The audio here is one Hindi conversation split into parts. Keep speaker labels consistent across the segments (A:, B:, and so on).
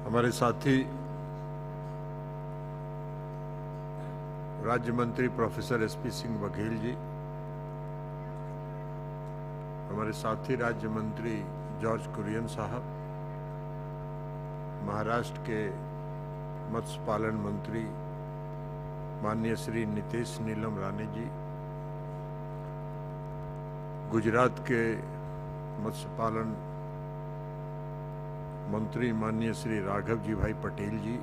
A: हमारे साथी राज्य मंत्री प्रोफेसर एसपी सिंह बघेल जी, हमारे साथी राज्य मंत्री जॉर्ज कुरियन साहब, महाराष्ट्र के मत्स्य पालन मंत्री माननीय श्री नितेश नीलम राणे जी, गुजरात के मत्स्य पालन मंत्री माननीय श्री राघव जी भाई पटेल जी,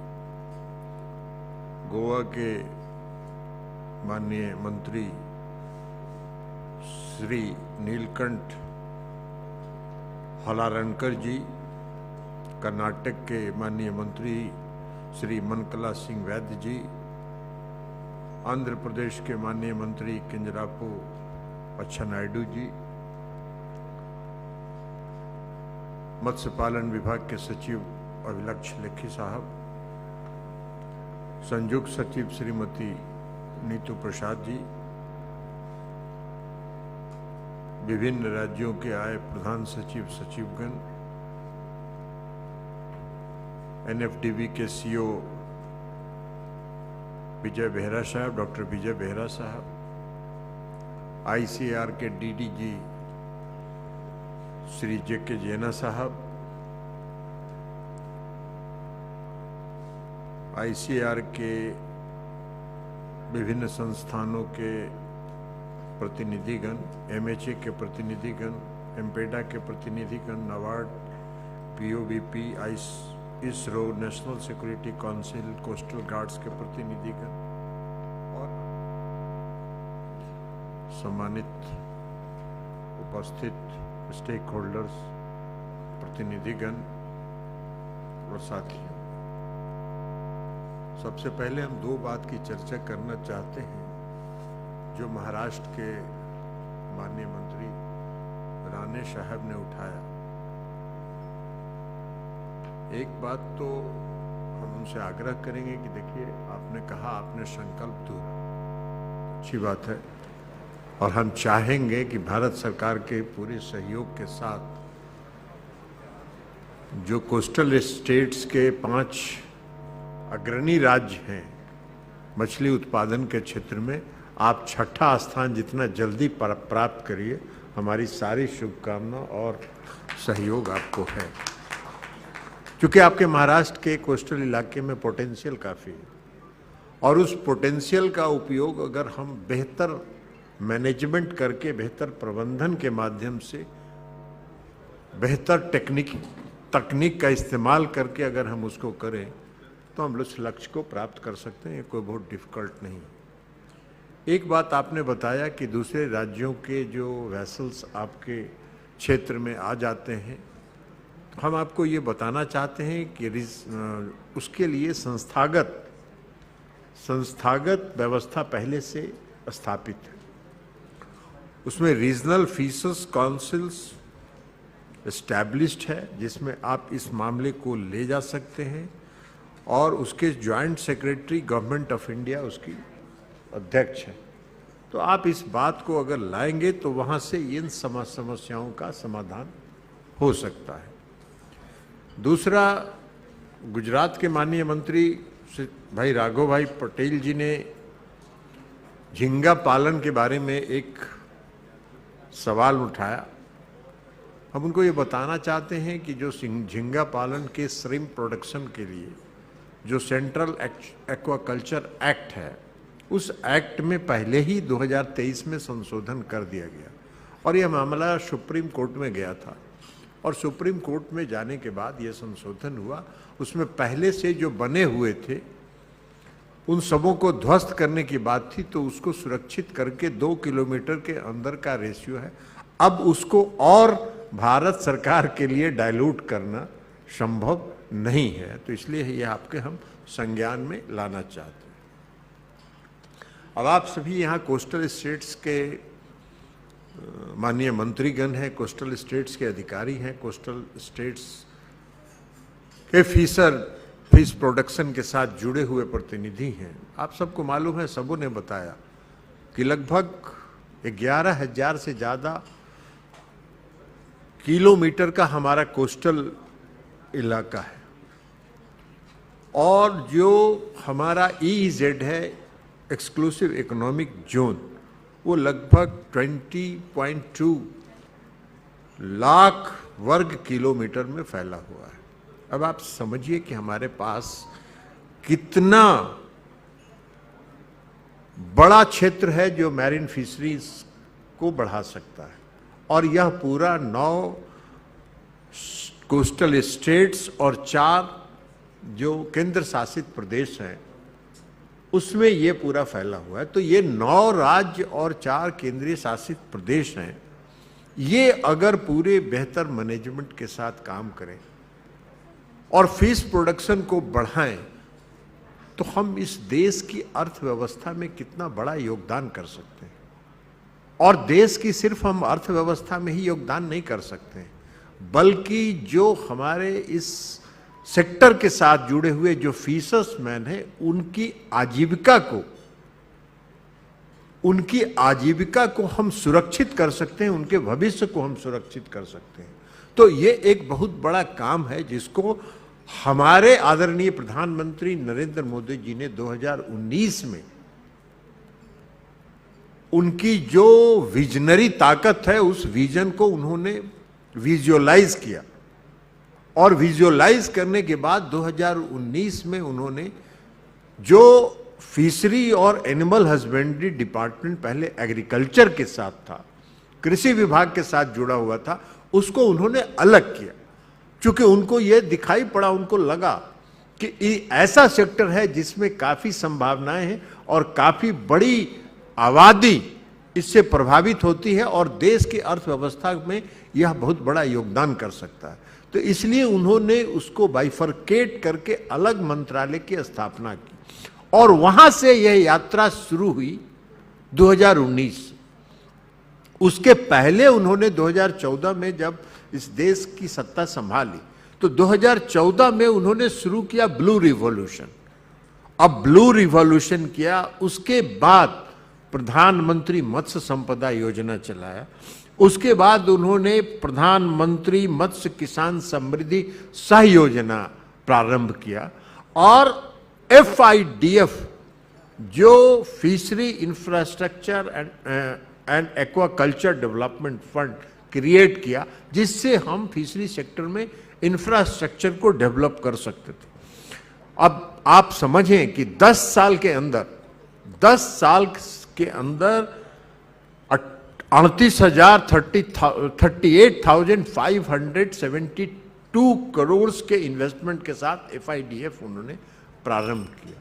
A: गोवा के माननीय मंत्री श्री नीलकंठ हलारणकर जी, कर्नाटक के माननीय मंत्री श्री मनकला सिंह वैद्य जी, आंध्र प्रदेश के माननीय मंत्री किंजरापू अच्छनायडू जी, मत्स्य पालन विभाग के सचिव अभिलक्ष लेखी साहब, संयुक्त सचिव श्रीमती नीतू प्रसाद जी, विभिन्न राज्यों के आए प्रधान सचिव सचिवगण, एनएफडीबी के सीओ विजय बेहरा साहब, डॉक्टर विजय बेहरा साहब, आईसीएआर के डीडीजी श्री जेके जैना साहब, आईसीएआर के विभिन्न संस्थानों के प्रतिनिधिगण, एमएचए के प्रतिनिधिगण, एम्पेडा के प्रतिनिधिगण, NABARD, POBP, ISRO, national security council, coastal guards के प्रतिनिधिगण और सम्मानित उपस्थित स्टेक होल्डर्स, प्रतिनिधिगण और साथियों, सबसे पहले हम दो बात की चर्चा करना चाहते हैं जो महाराष्ट्र के माननीय मंत्री राणे साहब ने उठाया। एक बात तो हम उनसे आग्रह करेंगे कि देखिए, आपने कहा, आपने संकल्प तो अच्छी बात है और हम चाहेंगे कि भारत सरकार के पूरे सहयोग के साथ जो कोस्टल स्टेट्स के 5 अग्रणी राज्य हैं मछली उत्पादन के क्षेत्र में, आप 6ठा स्थान जितना जल्दी प्राप्त करिए। हमारी सारी शुभकामना और सहयोग आपको है, क्योंकि आपके महाराष्ट्र के कोस्टल इलाके में पोटेंशियल काफ़ी है और उस पोटेंशियल का उपयोग अगर हम बेहतर मैनेजमेंट करके, बेहतर प्रबंधन के माध्यम से, बेहतर तकनीक का इस्तेमाल करके अगर हम उसको करें तो हम उस लक्ष्य को प्राप्त कर सकते हैं। ये कोई बहुत डिफिकल्ट नहीं। एक बात आपने बताया कि दूसरे राज्यों के जो वेसल्स आपके क्षेत्र में आ जाते हैं, हम आपको ये बताना चाहते हैं कि उसके लिए संस्थागत व्यवस्था पहले से स्थापित है। उसमें रीजनल फिशर्स काउंसिल्स एस्टैब्लिश्ड है, जिसमें आप इस मामले को ले जा सकते हैं और उसके joint secretary government of India उसकी अध्यक्ष है। तो आप इस बात को अगर लाएंगे तो वहाँ से इन समस्याओं का समाधान हो सकता है। दूसरा, गुजरात के माननीय मंत्री भाई राघव भाई पटेल जी ने झींगा पालन के बारे में एक सवाल उठाया। हम उनको ये बताना चाहते हैं कि जो झींगा पालन के श्रिम्प प्रोडक्शन के लिए जो सेंट्रल एक्वाकल्चर एक्ट है, उस एक्ट में पहले ही 2023 में संशोधन कर दिया गया और यह मामला सुप्रीम कोर्ट में गया था और सुप्रीम कोर्ट में जाने के बाद यह संशोधन हुआ। उसमें पहले से जो बने हुए थे उन सबों को ध्वस्त करने की बात थी, तो उसको सुरक्षित करके 2 किलोमीटर के अंदर का रेशियो है। अब उसको और भारत सरकार के लिए डाइल्यूट करना संभव नहीं है, तो इसलिए ये आपके हम संज्ञान में लाना चाहते हैं। अब आप सभी यहाँ कोस्टल स्टेट्स के माननीय मंत्रीगण हैं, कोस्टल स्टेट्स के अधिकारी हैं, कोस्टल स्टेट्स के फिश प्रोडक्शन के साथ जुड़े हुए प्रतिनिधि हैं। आप सबको मालूम है, सबों ने बताया कि लगभग 11,000 से ज़्यादा किलोमीटर का हमारा कोस्टल इलाका है और जो हमारा EEZ है, एक्सक्लूसिव इकोनॉमिक जोन, वो लगभग 20.2 लाख वर्ग किलोमीटर में फैला हुआ है। अब आप समझिए कि हमारे पास कितना बड़ा क्षेत्र है जो मैरीन फिशरीज को बढ़ा सकता है। और यह पूरा 9 कोस्टल स्टेट्स और 4 जो केंद्र शासित प्रदेश हैं उसमें ये पूरा फैला हुआ है। तो ये 9 राज्य और 4 केंद्रीय शासित प्रदेश हैं। ये अगर पूरे बेहतर मैनेजमेंट के साथ काम करें और फिश प्रोडक्शन को बढ़ाएं तो हम इस देश की अर्थव्यवस्था में कितना बड़ा योगदान कर सकते हैं। और देश की सिर्फ हम अर्थव्यवस्था में ही योगदान नहीं कर सकते हैं, बल्कि जो हमारे इस सेक्टर के साथ जुड़े हुए जो फिशर्समैन हैं उनकी आजीविका को हम सुरक्षित कर सकते हैं, उनके भविष्य को हम सुरक्षित कर सकते हैं। तो ये एक बहुत बड़ा काम है जिसको हमारे आदरणीय प्रधानमंत्री नरेंद्र मोदी जी ने 2019 में उनकी जो विजनरी ताकत है उस विजन को उन्होंने विजुअलाइज किया। और विजुअलाइज करने के बाद 2019 में उन्होंने जो फिशरी और एनिमल हस्बेंड्री डिपार्टमेंट पहले एग्रीकल्चर के साथ था, कृषि विभाग के साथ जुड़ा हुआ था, उसको उन्होंने अलग किया। क्योंकि उनको ये दिखाई पड़ा, उनको लगा कि ऐसा सेक्टर है जिसमें काफ़ी संभावनाएं हैं और काफ़ी बड़ी आबादी इससे प्रभावित होती है और देश की अर्थव्यवस्था में यह बहुत बड़ा योगदान कर सकता है। तो इसलिए उन्होंने उसको बाइफरकेट करके अलग मंत्रालय की स्थापना की और वहां से यह यात्रा शुरू हुई 2019। उसके पहले उन्होंने 2014 में जब इस देश की सत्ता संभाली तो 2014 में उन्होंने शुरू किया ब्लू रिवॉल्यूशन। अब ब्लू रिवॉल्यूशन किया, उसके बाद प्रधानमंत्री मत्स्य संपदा योजना चलाया, उसके बाद उन्होंने प्रधानमंत्री मत्स्य किसान समृद्धि सह योजना प्रारंभ किया और FIDF जो fishery infrastructure and aquaculture development fund create किया, जिससे हम फिशरी सेक्टर में इंफ्रास्ट्रक्चर को डेवलप कर सकते थे। अब आप समझें कि 10 साल के अंदर 38,572 करोड़ के इन्वेस्टमेंट के साथ FIDF उन्होंने प्रारंभ किया।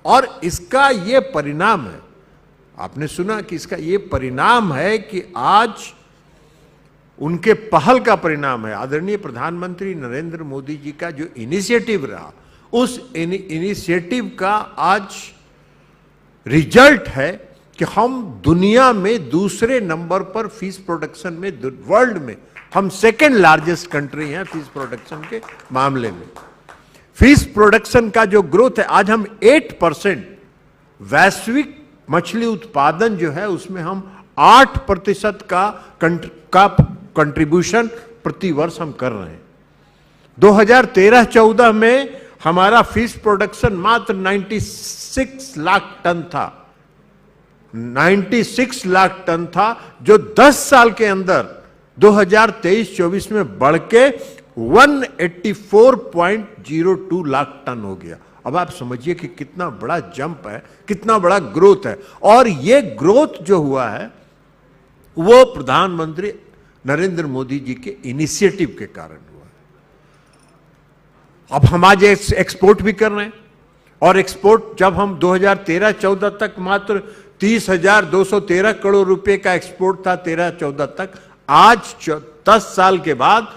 A: और इसका ये परिणाम है, आपने सुना कि इसका ये परिणाम है कि आज उनके पहल का परिणाम है, आदरणीय प्रधानमंत्री नरेंद्र मोदी जी का जो इनिशिएटिव रहा, उस इनिशिएटिव का आज रिजल्ट है कि हम दुनिया में दूसरे नंबर पर फिश प्रोडक्शन में, वर्ल्ड में हम सेकेंड लार्जेस्ट कंट्री हैं फिश प्रोडक्शन के मामले में। फिश प्रोडक्शन का जो ग्रोथ है, आज हम 8% वैश्विक मछली उत्पादन जो है उसमें हम 8% का कंट्रीब्यूशन प्रति वर्ष हम कर रहे हैं। 2013-14 में हमारा फिश प्रोडक्शन मात्र 96 लाख टन था, 96 लाख टन था, जो 10 साल के अंदर 2023-24 में बढ़ के 184.02 लाख टन हो गया। अब आप समझिए कि कितना बड़ा जंप है, कितना बड़ा ग्रोथ है। और ये ग्रोथ जो हुआ है वो प्रधानमंत्री नरेंद्र मोदी जी के इनिशिएटिव के कारण हुआ है। अब हम आज एक्सपोर्ट भी कर रहे हैं और एक्सपोर्ट जब हम 2013-14 तक मात्र 30,213 करोड़ रुपए का एक्सपोर्ट था 13-14 तक, आज 10 साल के बाद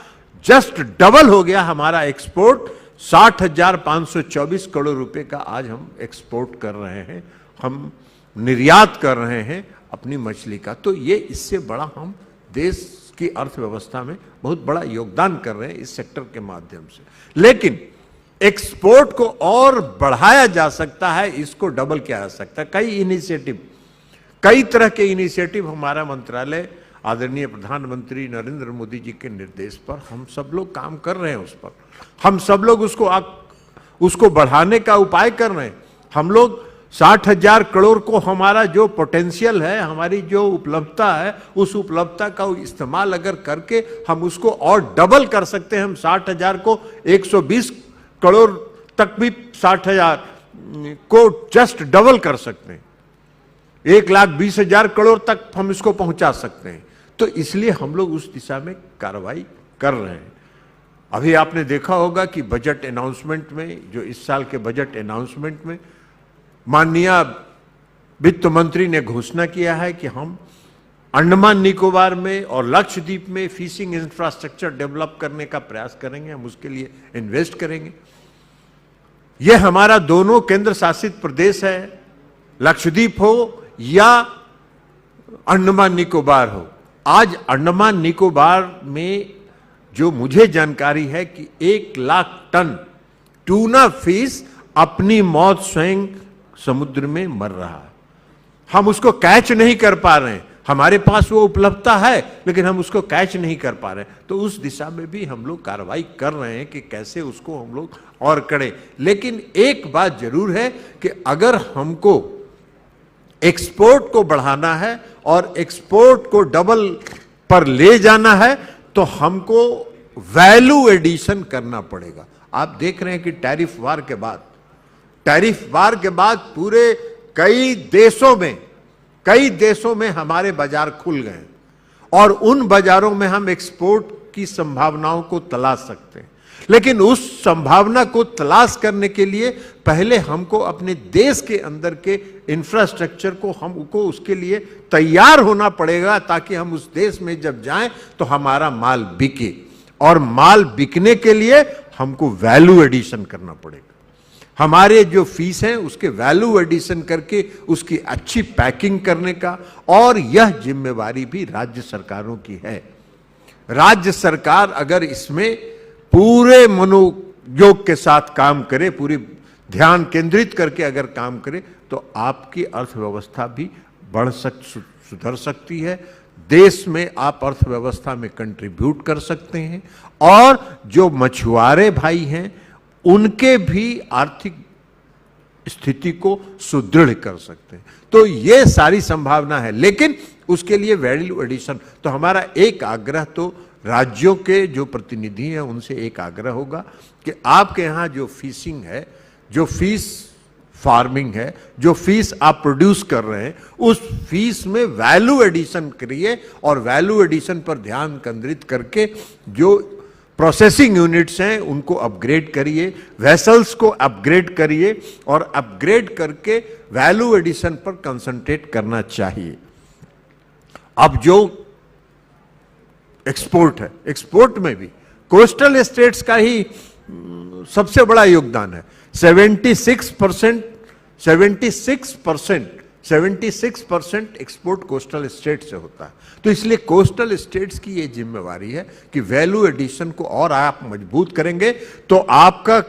A: जस्ट डबल हो गया हमारा एक्सपोर्ट, 60,524 करोड़ रुपए का आज हम एक्सपोर्ट कर रहे हैं, हम निर्यात कर रहे हैं अपनी मछली का। तो ये इससे बड़ा हम देश की अर्थव्यवस्था में बहुत बड़ा योगदान कर रहे हैं इस सेक्टर के माध्यम से। लेकिन एक्सपोर्ट को और बढ़ाया जा सकता है, इसको डबल किया जा सकता है। कई तरह के इनिशिएटिव हमारा मंत्रालय आदरणीय प्रधानमंत्री नरेंद्र मोदी जी के निर्देश पर हम सब लोग काम कर रहे हैं। उस पर हम सब लोग उसको बढ़ाने का उपाय कर रहे हैं। हम लोग 60,000 करोड़ को हमारा जो पोटेंशियल है, हमारी जो उपलब्धता है, उस उपलब्धता का इस्तेमाल अगर करके हम उसको और डबल कर सकते हैं। हम 60,000 को 120 करोड़ तक भी 60,000 को जस्ट डबल कर सकते हैं। 1,20,000 करोड़ तक हम इसको पहुंचा सकते हैं। तो इसलिए हम लोग उस दिशा में कार्रवाई कर रहे हैं। अभी आपने देखा होगा कि बजट अनाउंसमेंट में, जो इस साल के बजट अनाउंसमेंट में माननीय वित्त मंत्री ने घोषणा किया है कि हम अंडमान निकोबार में और लक्षद्वीप में फिशिंग इंफ्रास्ट्रक्चर डेवलप करने का प्रयास करेंगे। हम उसके लिए इन्वेस्ट करेंगे। यह हमारा दोनों केंद्र शासित प्रदेश है, लक्षद्वीप हो या अंडमान निकोबार हो। आज अंडमान निकोबार में जो मुझे जानकारी है कि 1 लाख टन टूना फिश अपनी मौत स्वयं समुद्र में मर रहा है। हम उसको कैच नहीं कर पा रहे हैं। हमारे पास वो उपलब्धता है लेकिन हम उसको कैच नहीं कर पा रहे हैं। तो उस दिशा में भी हम लोग कार्रवाई कर रहे हैं कि कैसे उसको हम लोग और करें। लेकिन एक बात जरूर है कि अगर हमको एक्सपोर्ट को बढ़ाना है और एक्सपोर्ट को डबल पर ले जाना है तो हमको वैल्यू एडिशन करना पड़ेगा। आप देख रहे हैं कि टैरिफ वार के बाद पूरे कई देशों में हमारे बाजार खुल गए और उन बाजारों में हम एक्सपोर्ट की संभावनाओं को तलाश सकते हैं। लेकिन उस संभावना को तलाश करने के लिए पहले हमको अपने देश के अंदर के इंफ्रास्ट्रक्चर को हमको उसके लिए तैयार होना पड़ेगा, ताकि हम उस देश में जब जाएं तो हमारा माल बिके। और माल बिकने के लिए हमको वैल्यू एडिशन करना पड़ेगा। हमारे जो फीस हैं उसके वैल्यू एडिशन करके उसकी अच्छी पैकिंग करने का, और यह जिम्मेवारी भी राज्य सरकारों की है। राज्य सरकार अगर इसमें पूरे मनोयोग के साथ काम करे, पूरी ध्यान केंद्रित करके अगर काम करे, तो आपकी अर्थव्यवस्था भी सुधर सकती है। देश में आप अर्थव्यवस्था में कंट्रीब्यूट कर सकते हैं और जो मछुआरे भाई हैं उनके भी आर्थिक स्थिति को सुदृढ़ कर सकते हैं। तो ये सारी संभावना है, लेकिन उसके लिए वैल्यू एडिशन। तो हमारा एक आग्रह तो राज्यों के जो प्रतिनिधि हैं उनसे एक आग्रह होगा कि आपके यहाँ जो फिशिंग है, जो फिश फार्मिंग है, जो फीस आप प्रोड्यूस कर रहे हैं, उस फीस में वैल्यू एडिशन करिए और वैल्यू एडिशन पर ध्यान केंद्रित करके जो प्रोसेसिंग यूनिट्स हैं उनको अपग्रेड करिए, वेसल्स को अपग्रेड करिए और अपग्रेड करके वैल्यू एडिशन पर कंसंट्रेट करना चाहिए। अब जो एक्सपोर्ट है, एक्सपोर्ट में भी कोस्टल स्टेट्स का ही सबसे बड़ा योगदान है। 76% एक्सपोर्ट कोस्टल स्टेट से होता है। तो इसलिए कोस्टल स्टेट्स की ये जिम्मेवारी है कि वैल्यू एडिशन को और आप मजबूत करेंगे तो आपका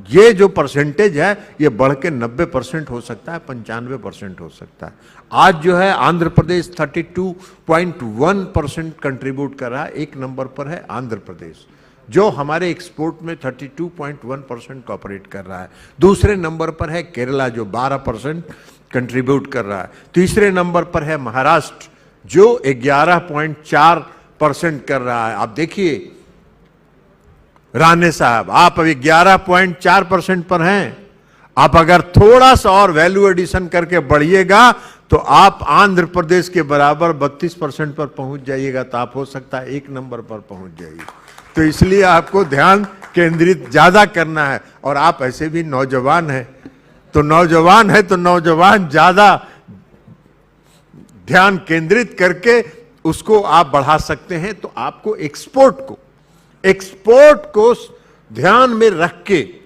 A: ये जो परसेंटेज है ये बढ़ के 90% हो सकता है, 95% हो सकता है। आज जो है आंध्र प्रदेश 32.1% कंट्रीब्यूट कर रहा है। एक नंबर पर है आंध्र प्रदेश, जो हमारे एक्सपोर्ट में 32.1% कॉपरेट कर रहा है। दूसरे नंबर पर है केरला जो 12% कंट्रीब्यूट कर रहा है। तीसरे नंबर पर है महाराष्ट्र जो 11.4% कर रहा है। आप देखिए राणे साहब, आप अभी 11.4% पर हैं। आप अगर थोड़ा सा और वैल्यू एडिशन करके बढ़िएगा तो आप आंध्र प्रदेश के बराबर 32% पर पहुंच जाइएगा, तो आप हो सकता है 1 नंबर पर पहुंच जाइए। तो इसलिए आपको ध्यान केंद्रित ज्यादा करना है। और आप ऐसे भी नौजवान हैं, तो नौजवान ज्यादा ध्यान केंद्रित करके उसको आप बढ़ा सकते हैं। तो आपको एक्सपोर्ट को ध्यान में रख के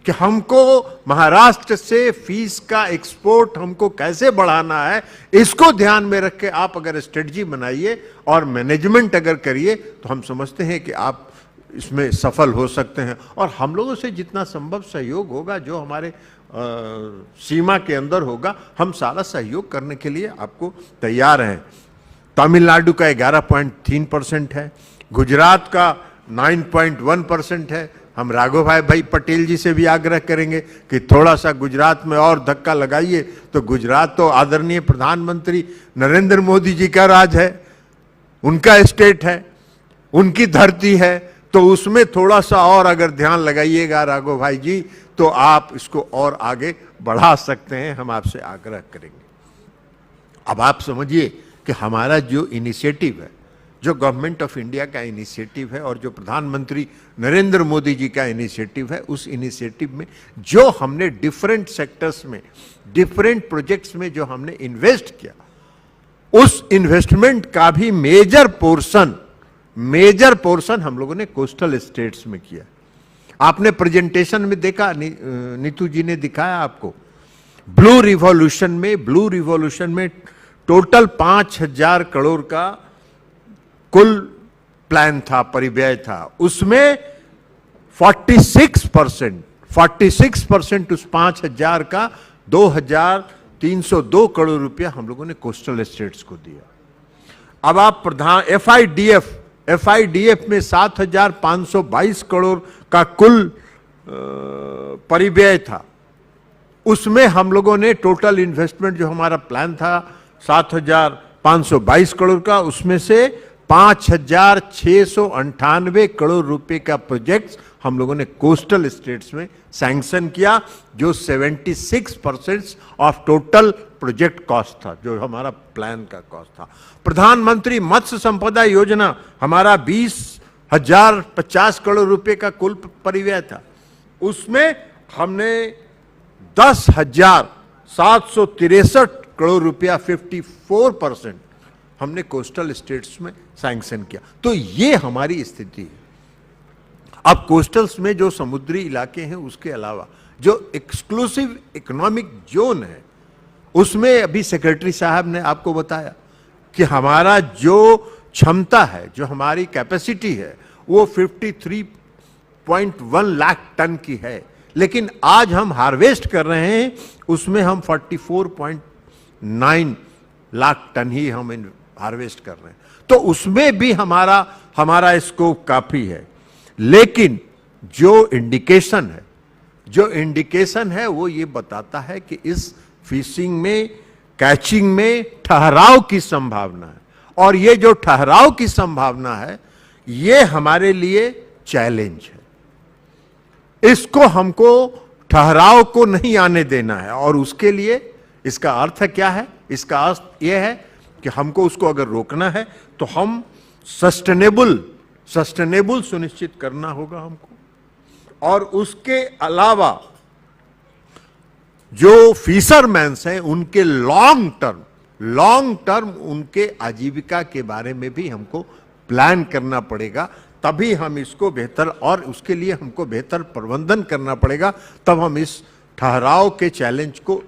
A: कि हमको महाराष्ट्र से फीस का एक्सपोर्ट हमको कैसे बढ़ाना है, इसको ध्यान में रख के आप अगर स्ट्रेटजी बनाइए और मैनेजमेंट अगर करिए तो हम समझते हैं कि आप इसमें सफल हो सकते हैं। और हम लोगों से जितना संभव सहयोग होगा, जो हमारे सीमा के अंदर होगा, हम सारा सहयोग करने के लिए आपको तैयार हैं। तमिलनाडु का 11.3% है, गुजरात का 9.1% है, हम राघव भाई पटेल जी से भी आग्रह करेंगे कि थोड़ा सा गुजरात में और धक्का लगाइए। तो गुजरात तो आदरणीय प्रधानमंत्री नरेंद्र मोदी जी का राज है, उनका स्टेट है, उनकी धरती है, तो उसमें थोड़ा सा और अगर ध्यान लगाइएगा राघव भाई जी, तो आप इसको और आगे बढ़ा सकते हैं। हम आपसे आग्रह करेंगे। अब आप समझिए कि हमारा जो इनिशिएटिव है, जो गवर्नमेंट ऑफ इंडिया का इनिशिएटिव है और जो प्रधानमंत्री नरेंद्र मोदी जी का इनिशिएटिव है, उस इनिशिएटिव में जो हमने डिफरेंट सेक्टर्स में, डिफरेंट प्रोजेक्ट्स में जो हमने इन्वेस्ट किया, उस इन्वेस्टमेंट का भी मेजर पोर्शन हम लोगों ने कोस्टल स्टेट्स में किया। आपने प्रेजेंटेशन में देखा, नीतू जी ने दिखाया आपको, ब्लू रिवॉल्यूशन में टोटल 5,000 करोड़ का कुल प्लान था, परिव्यय था। उसमें 46% उस 5,000 का 2,302 करोड़ रुपया हम लोगों ने कोस्टल स्टेट्स को दिया। अब आप प्रधान एफआईडीएफ में 7,522 करोड़ का कुल परिव्यय था। उसमें हम लोगों ने टोटल इन्वेस्टमेंट जो हमारा प्लान था 7,522 करोड़ का, उसमें से 5,698 करोड़ रुपए का प्रोजेक्ट्स हम लोगों ने कोस्टल स्टेट्स में सैंक्शन किया, जो 76% ऑफ टोटल प्रोजेक्ट कॉस्ट था, जो हमारा प्लान का कॉस्ट था। प्रधानमंत्री मत्स्य संपदा योजना हमारा 20,050 करोड़ रुपए का कुल परिव्यय था। उसमें हमने 10,763 करोड़ रुपया 54% हमने कोस्टल स्टेट्स में सैंक्शन किया। तो ये हमारी स्थिति है। अब कोस्टल्स में जो समुद्री इलाके हैं, उसके अलावा जो एक्सक्लूसिव इकोनॉमिक जोन है, उसमें अभी सेक्रेटरी साहब ने आपको बताया कि हमारा जो क्षमता है, जो हमारी कैपेसिटी है, वो 53.1 लाख टन की है। लेकिन आज हम हार्वेस्ट कर रहे हैं, उसमें हम 44.9 लाख टन ही हम हार्वेस्ट कर रहे हैं। तो उसमें भी हमारा स्कोप काफी है। लेकिन जो इंडिकेशन है वो ये बताता है कि इस फिशिंग में, कैचिंग में ठहराव की संभावना है। और ये जो ठहराव की संभावना है, ये हमारे लिए चैलेंज है। इसको हमको ठहराव को नहीं आने देना है। और उसके लिए इसका अर्थ क्या है? इसका अर्थ यह है कि हमको उसको अगर रोकना है तो हम सस्टेनेबल सुनिश्चित करना होगा हमको। और उसके अलावा जो फिशरमैन्स हैं, उनके लॉन्ग टर्म उनके आजीविका के बारे में भी हमको प्लान करना पड़ेगा। तभी हम इसको बेहतर, और उसके लिए हमको बेहतर प्रबंधन करना पड़ेगा, तब हम इस ठहराव के चैलेंज को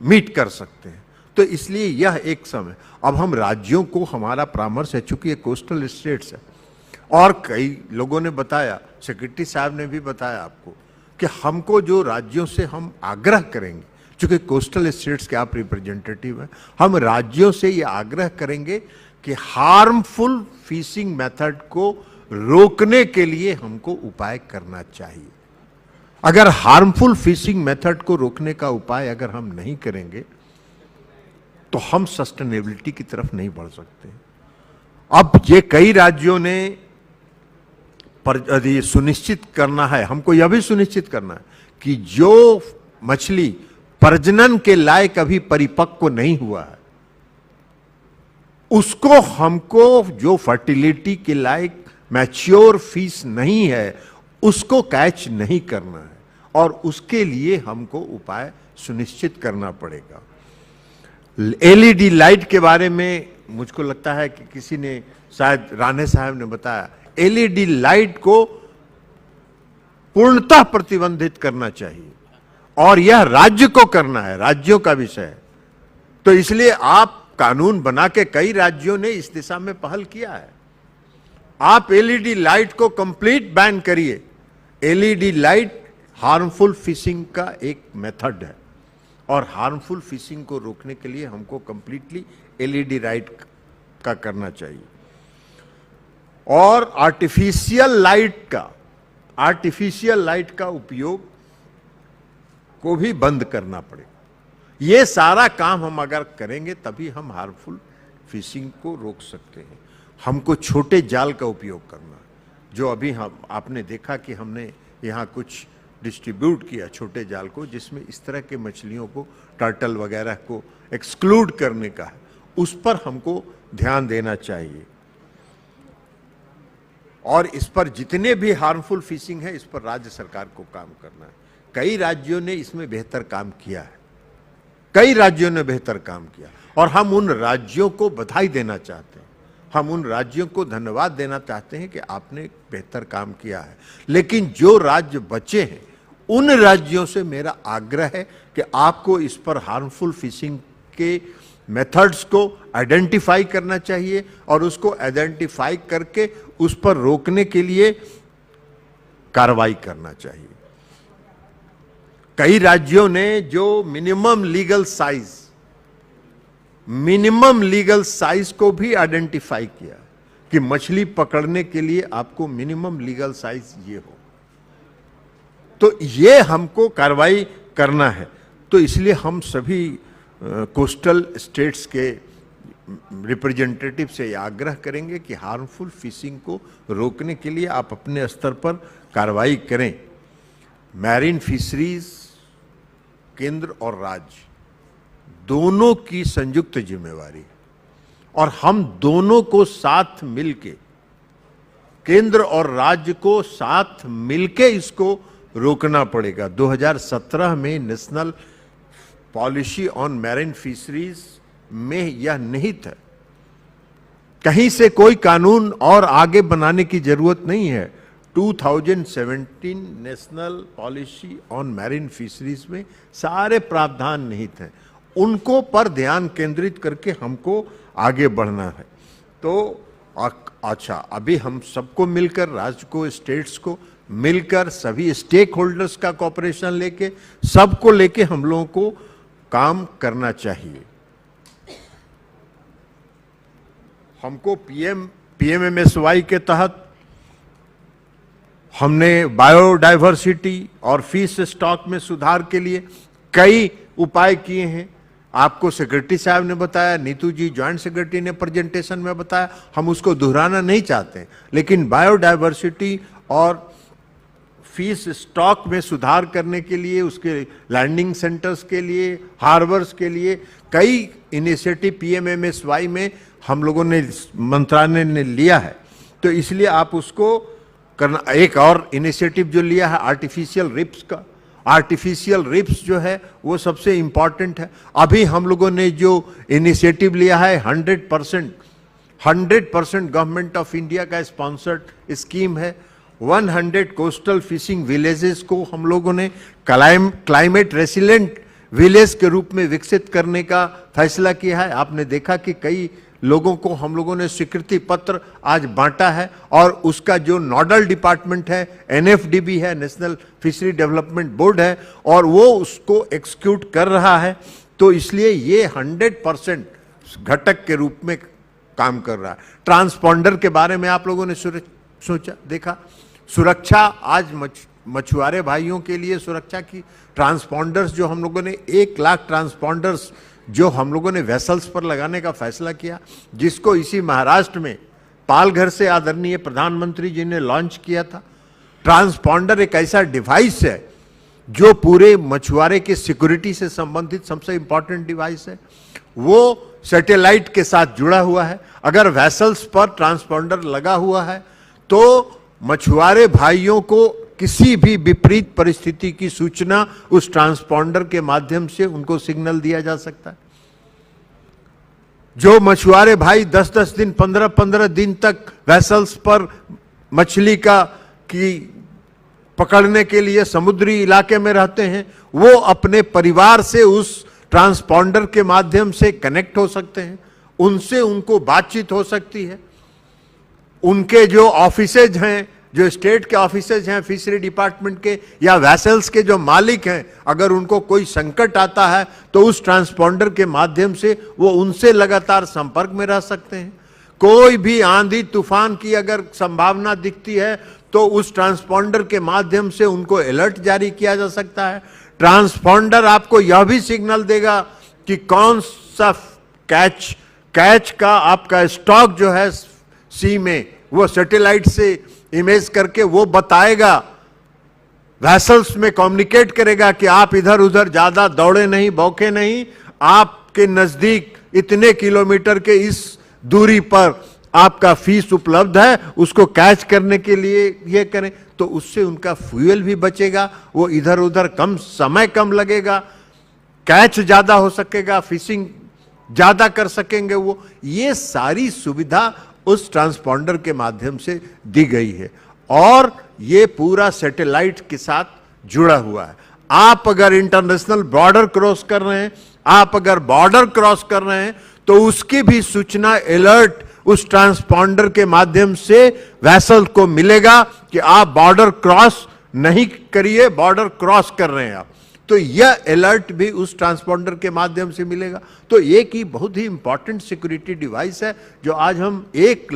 A: मीट कर सकते हैं। तो इसलिए यह एक समय, अब हम राज्यों को, हमारा परामर्श है, चूंकि ये कोस्टल स्टेट्स है, और कई लोगों ने बताया, सेक्रेटरी साहब ने भी बताया आपको, कि हमको जो राज्यों से हम आग्रह करेंगे, चूंकि कोस्टल स्टेट्स के आप रिप्रेजेंटेटिव हैं, हम राज्यों से ये आग्रह करेंगे कि हार्मफुल फिशिंग मेथड को रोकने के लिए हमको उपाय करना चाहिए। अगर हार्मफुल फिशिंग मेथड को रोकने का उपाय अगर हम नहीं करेंगे तो हम सस्टेनेबिलिटी की तरफ नहीं बढ़ सकते। अब ये कई राज्यों ने यदि सुनिश्चित करना है, हमको यह भी सुनिश्चित करना है कि जो मछली प्रजनन के लायक अभी परिपक्व नहीं हुआ है, उसको हमको, जो फर्टिलिटी के लायक मैच्योर फिश नहीं है, उसको कैच नहीं करना है। और उसके लिए हमको उपाय सुनिश्चित करना पड़ेगा। एलईडी लाइट के बारे में मुझको लगता है कि किसी ने, शायद राणे साहब ने बताया, एलईडी लाइट को पूर्णतः प्रतिबंधित करना चाहिए। और यह राज्य को करना है, राज्यों का विषय है। तो इसलिए आप कानून बना के, कई राज्यों ने इस दिशा में पहल किया है। आप एलईडी लाइट को कंप्लीट बैन करिए। एलईडी लाइट हार्मफुल फिशिंग का एक मेथड है, और हार्मफुल फिशिंग को रोकने के लिए हमको कंप्लीटली एलईडी लाइट का करना चाहिए। और आर्टिफिशियल लाइट का आर्टिफिशियल लाइट का उपयोग को भी बंद करना पड़ेगा। ये सारा काम हम अगर करेंगे तभी हम हार्मफुल फिशिंग को रोक सकते हैं। हमको छोटे जाल का उपयोग करना, जो अभी हम आपने देखा कि हमने यहाँ कुछ डिस्ट्रीब्यूट किया छोटे जाल को, जिसमें इस तरह के मछलियों को, टर्टल वगैरह को एक्सक्लूड करने का है, उस पर हमको ध्यान देना चाहिए। और इस पर जितने भी हार्मफुल फिशिंग है, इस पर राज्य सरकार को काम करना है। कई राज्यों ने इसमें बेहतर काम किया है, कई राज्यों ने बेहतर काम किया, और हम उन राज्यों को बधाई देना चाहते हैं, हम उन राज्यों को धन्यवाद देना चाहते हैं कि आपने बेहतर काम किया है। लेकिन जो राज्य बचे हैं, उन राज्यों से मेरा आग्रह है कि आपको इस पर हार्मफुल फिशिंग के मेथड्स को आइडेंटिफाई करना चाहिए और उसको आइडेंटिफाई करके उस पर रोकने के लिए कार्रवाई करना चाहिए। कई राज्यों ने जो मिनिमम लीगल साइज को भी आइडेंटिफाई किया कि मछली पकड़ने के लिए आपको मिनिमम लीगल साइज ये हो, तो ये हमको कार्रवाई करना है। तो इसलिए हम सभी कोस्टल स्टेट्स के रिप्रेजेंटेटिव से आग्रह करेंगे कि हार्मफुल फिशिंग को रोकने के लिए आप अपने स्तर पर कार्रवाई करें। मैरीन फिशरीज केंद्र और राज्य दोनों की संयुक्त जिम्मेवारी है, और हम दोनों को साथ मिलके, केंद्र और राज्य को साथ मिलके इसको रोकना पड़ेगा। 2017 में national policy on marine fisheries में यह निहित है। कहीं से कोई कानून और आगे बनाने की जरूरत नहीं है। 2017 national policy on marine fisheries में सारे प्रावधान निहित हैं, उनको पर ध्यान केंद्रित करके हमको आगे बढ़ना है। तो अच्छा, अभी हम सबको मिलकर, राज्य को, स्टेट्स को मिलकर, सभी स्टेक होल्डर्स का कॉपरेशन लेके, सबको लेके हम लोगों को काम करना चाहिए। हमको पीएमएमएसवाई के तहत हमने बायोडायवर्सिटी और फिश स्टॉक में सुधार के लिए कई उपाय किए हैं। आपको सेक्रेटरी साहब ने बताया, नीतू जी ज्वाइंट सेक्रेटरी ने प्रेजेंटेशन में बताया, हम उसको दोहराना नहीं चाहते। लेकिन बायोडायवर्सिटी और फिश स्टॉक में सुधार करने के लिए, उसके लैंडिंग सेंटर्स के लिए, हार्बर्स के लिए कई इनिशिएटिव पीएमएमएसवाई में हम लोगों ने, मंत्रालय ने लिया है। तो इसलिए आप उसको करना। एक और इनिशिएटिव जो लिया है आर्टिफिशियल रिप्स का, आर्टिफिशियल रिप्स जो है वो सबसे इंपॉर्टेंट है। अभी हम लोगों ने जो इनिशिएटिव लिया है 100% गवर्नमेंट ऑफ इंडिया का स्पॉन्सर्ड स्कीम है। 100 कोस्टल फिशिंग विलेजेस को हम लोगों ने क्लाइमेट रेसिलेंट विलेज के रूप में विकसित करने का फैसला किया है। आपने देखा कि कई लोगों को हम लोगों ने स्वीकृति पत्र आज बांटा है, और उसका जो नोडल डिपार्टमेंट है एनएफडीबी है, नेशनल फिशरी डेवलपमेंट बोर्ड है, और वो उसको एक्सिक्यूट कर रहा है। तो इसलिए ये 100% घटक के रूप में काम कर रहा है। ट्रांसपॉन्डर के बारे में आप लोगों ने सोचा, देखा, सुरक्षा आज मछुआरे भाइयों के लिए सुरक्षा की ट्रांसपॉन्डर्स जो हम लोगों ने 1 लाख ट्रांसपॉन्डर्स जो हम लोगों ने वेसल्स पर लगाने का फैसला किया, जिसको इसी महाराष्ट्र में पालघर से आदरणीय प्रधानमंत्री जी ने लॉन्च किया था। ट्रांसपॉन्डर एक ऐसा डिवाइस है जो पूरे मछुआरे के सिक्योरिटी से संबंधित सबसे इंपॉर्टेंट डिवाइस है। वो सैटेलाइट के साथ जुड़ा हुआ है। अगर वेसल्स पर ट्रांसपॉन्डर लगा हुआ है तो मछुआरे भाइयों को किसी भी विपरीत परिस्थिति की सूचना उस ट्रांसपॉन्डर के माध्यम से उनको सिग्नल दिया जा सकता है। जो मछुआरे भाई 10-10 दिन, 15-15 दिन तक वेसल्स पर मछली की पकड़ने के लिए समुद्री इलाके में रहते हैं, वो अपने परिवार से उस ट्रांसपॉन्डर के माध्यम से कनेक्ट हो सकते हैं, उनसे उनको बातचीत हो सकती है। उनके जो ऑफिसेज हैं, जो स्टेट के ऑफिसेज हैं फिशरी डिपार्टमेंट के, या वेसल्स के जो मालिक हैं, अगर उनको कोई संकट आता है तो उस ट्रांसपॉन्डर के माध्यम से वो उनसे लगातार संपर्क में रह सकते हैं। कोई भी आंधी तूफान की अगर संभावना दिखती है तो उस ट्रांसपॉन्डर के माध्यम से उनको अलर्ट जारी किया जा सकता है। ट्रांसपॉन्डर आपको यह भी सिग्नल देगा कि कौन सा कैच का आपका स्टॉक जो है सी में, वो सैटेलाइट से इमेज करके वो बताएगा, वेसल्स में कम्युनिकेट करेगा कि आप इधर उधर ज्यादा दौड़े नहीं, बौके नहीं, आपके नजदीक इतने किलोमीटर के इस दूरी पर आपका फीस उपलब्ध है, उसको कैच करने के लिए ये करें। तो उससे उनका फ्यूल भी बचेगा, वो इधर उधर समय कम लगेगा, कैच ज्यादा हो सकेगा, फिशिंग ज्यादा कर सकेंगे वो। ये सारी सुविधा उस ट्रांसपॉन्डर के माध्यम से दी गई है और ये पूरा सैटेलाइट के साथ जुड़ा हुआ है। आप अगर इंटरनेशनल बॉर्डर क्रॉस कर रहे हैं, आप अगर बॉर्डर क्रॉस कर रहे हैं, तो उसकी भी सूचना अलर्ट उस ट्रांसपॉन्डर के माध्यम से वेसल को मिलेगा कि आप बॉर्डर क्रॉस नहीं करिए, बॉर्डर क्रॉस कर रहे हैं आप। तो यह अलर्ट भी उस ट्रांसपॉन्डर के माध्यम से मिलेगा। तो एक ही बहुत ही इंपॉर्टेंट सिक्योरिटी डिवाइस है जो आज हम 1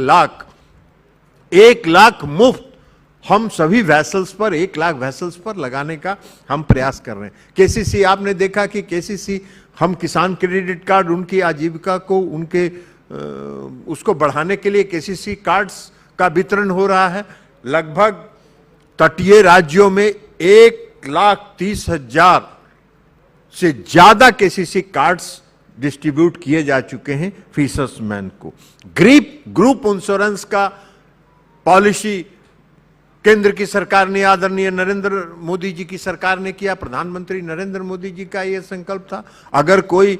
A: लाख मुफ्त हम सभी वेसल्स पर, 1 लाख वेसल्स पर लगाने का हम प्रयास कर रहे हैं। केसीसी, आपने देखा कि केसीसी, हम किसान क्रेडिट कार्ड, उनकी आजीविका को उसको बढ़ाने के लिए केसीसी कार्ड्स का वितरण हो रहा है। लगभग तटीय राज्यों में 1,30,000 से ज्यादा केसीसी कार्ड्स डिस्ट्रीब्यूट किए जा चुके हैं फिशर्समैन को। ग्रुप इंश्योरेंस का पॉलिसी केंद्र की सरकार ने, आदरणीय नरेंद्र मोदी जी की सरकार ने किया। प्रधानमंत्री नरेंद्र मोदी जी का यह संकल्प था, अगर कोई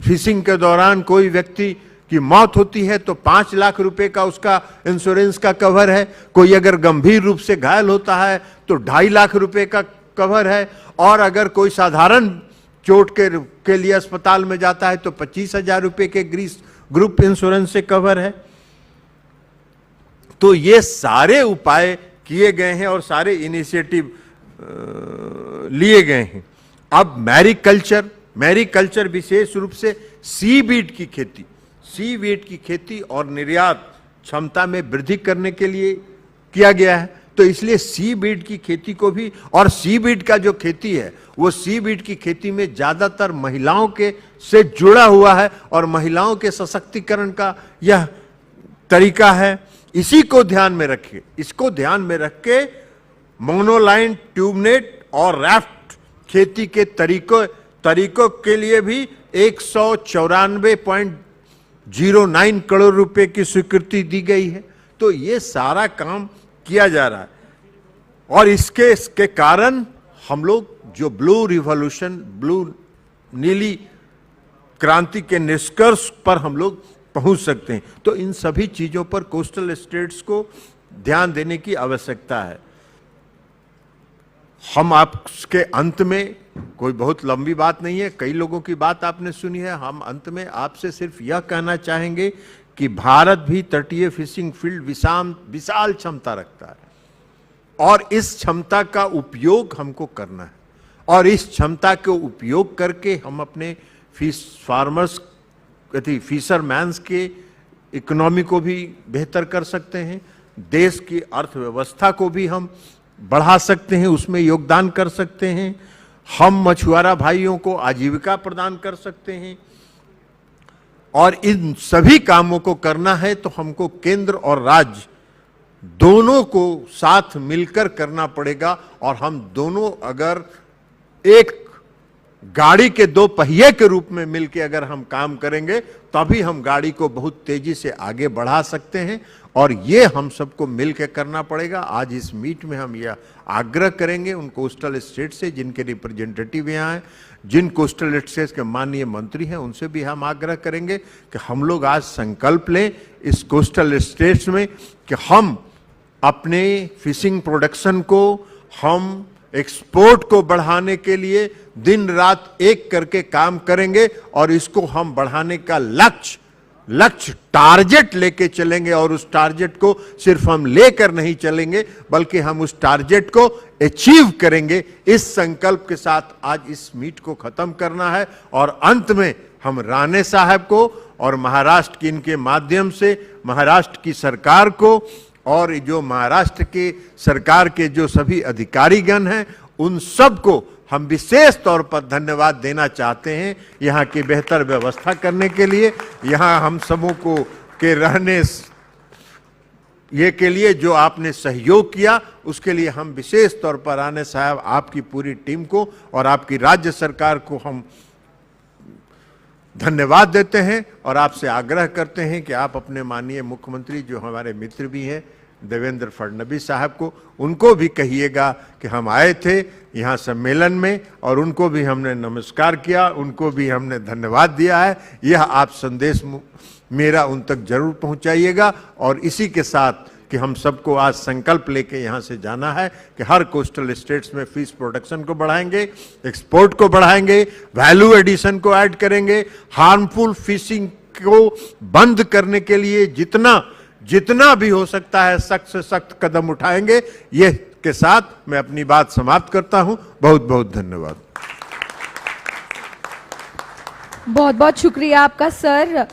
A: फिशिंग के दौरान कोई व्यक्ति की मौत होती है तो 5 लाख रुपए का उसका इंश्योरेंस का कवर है। कोई अगर गंभीर रूप से घायल होता है तो 2.5 लाख रुपए का कवर है, और अगर कोई साधारण चोट के लिए अस्पताल में जाता है तो 25,000 रुपए के ग्रुप इंश्योरेंस से कवर है। तो ये सारे उपाय किए गए हैं और सारे इनिशिएटिव लिए गए हैं। अब मैरीकल्चर विशेष रूप से सीवीड की खेती और निर्यात क्षमता में वृद्धि करने के लिए किया गया है। तो इसलिए सीवीड की खेती को भी, और सीवीड का जो खेती है वो सीवीड की खेती में ज्यादातर महिलाओं के से जुड़ा हुआ है और महिलाओं के सशक्तिकरण का यह तरीका है। इसको ध्यान में रख के मोनोलाइन, ट्यूबनेट और राफ्ट खेती के तरीकों के लिए भी 194.09 करोड़ रुपए की स्वीकृति दी गई है। तो ये सारा काम किया जा रहा है और इसके कारण हम लोग जो ब्लू नीली क्रांति के निष्कर्ष पर हम लोग पहुंच सकते हैं। तो इन सभी चीजों पर कोस्टल स्टेट्स को ध्यान देने की आवश्यकता है। हम आपके अंत में, कोई बहुत लंबी बात नहीं है, कई लोगों की बात आपने सुनी है, हम अंत में आपसे सिर्फ यह कहना चाहेंगे कि भारत भी तटीय फिशिंग फील्ड विशाल क्षमता रखता है और इस क्षमता का उपयोग हमको करना है और इस क्षमता को उपयोग करके हम अपने फिशरमैन्स के इकोनॉमी को भी बेहतर कर सकते हैं, देश की अर्थव्यवस्था को भी हम बढ़ा सकते हैं, उसमें योगदान कर सकते हैं, हम मछुआरा भाइयों को आजीविका प्रदान कर सकते हैं। और इन सभी कामों को करना है तो हमको केंद्र और राज्य दोनों को साथ मिलकर करना पड़ेगा। और हम दोनों अगर एक गाड़ी के 2 पहिए के रूप में मिलकर अगर हम काम करेंगे तभी हम गाड़ी को बहुत तेजी से आगे बढ़ा सकते हैं और ये हम सबको मिलकर करना पड़ेगा। आज इस मीट में हम यह आग्रह करेंगे उन कोस्टल स्टेट से जिनके रिप्रेजेंटेटिव यहाँ हैं, जिन कोस्टल स्टेट्स के माननीय मंत्री हैं, उनसे भी हम आग्रह करेंगे कि हम लोग आज संकल्प लें इस कोस्टल स्टेट्स में कि हम अपने फिशिंग प्रोडक्शन को, हम एक्सपोर्ट को बढ़ाने के लिए दिन रात एक करके काम करेंगे और इसको हम बढ़ाने का लक्ष्य टारगेट लेके चलेंगे और उस टारगेट को सिर्फ हम लेकर नहीं चलेंगे बल्कि हम उस टारगेट को अचीव करेंगे। इस संकल्प के साथ आज इस मीट को खत्म करना है और अंत में हम राणे साहब को और महाराष्ट्र की इनके माध्यम से महाराष्ट्र की सरकार को और जो महाराष्ट्र के सरकार के जो सभी अधिकारीगण हैं, उन सबको हम विशेष तौर पर धन्यवाद देना चाहते हैं यहाँ की बेहतर व्यवस्था करने के लिए, यहाँ हम सबों को के रहने ये के लिए जो आपने सहयोग किया, उसके लिए हम विशेष तौर पर राणे साहब, आपकी पूरी टीम को और आपकी राज्य सरकार को हम धन्यवाद देते हैं और आपसे आग्रह करते हैं कि आप अपने माननीय मुख्यमंत्री, जो हमारे मित्र भी हैं, देवेंद्र फडणवीस साहब को, उनको भी कहिएगा कि हम आए थे यहाँ सम्मेलन में और उनको भी हमने नमस्कार किया, उनको भी हमने धन्यवाद दिया है। यह आप संदेश मेरा उन तक जरूर पहुंचाइएगा। और इसी के साथ कि हम सबको आज संकल्प लेके यहाँ से जाना है कि हर कोस्टल स्टेट्स में फिश प्रोडक्शन को बढ़ाएंगे, एक्सपोर्ट को बढ़ाएंगे, वैल्यू एडिशन को ऐड करेंगे, हार्मफुल फिशिंग को बंद करने के लिए जितना भी हो सकता है सख्त से सख्त कदम उठाएंगे। ये के साथ मैं अपनी बात समाप्त करता हूं। बहुत बहुत धन्यवाद।
B: बहुत बहुत शुक्रिया आपका सर।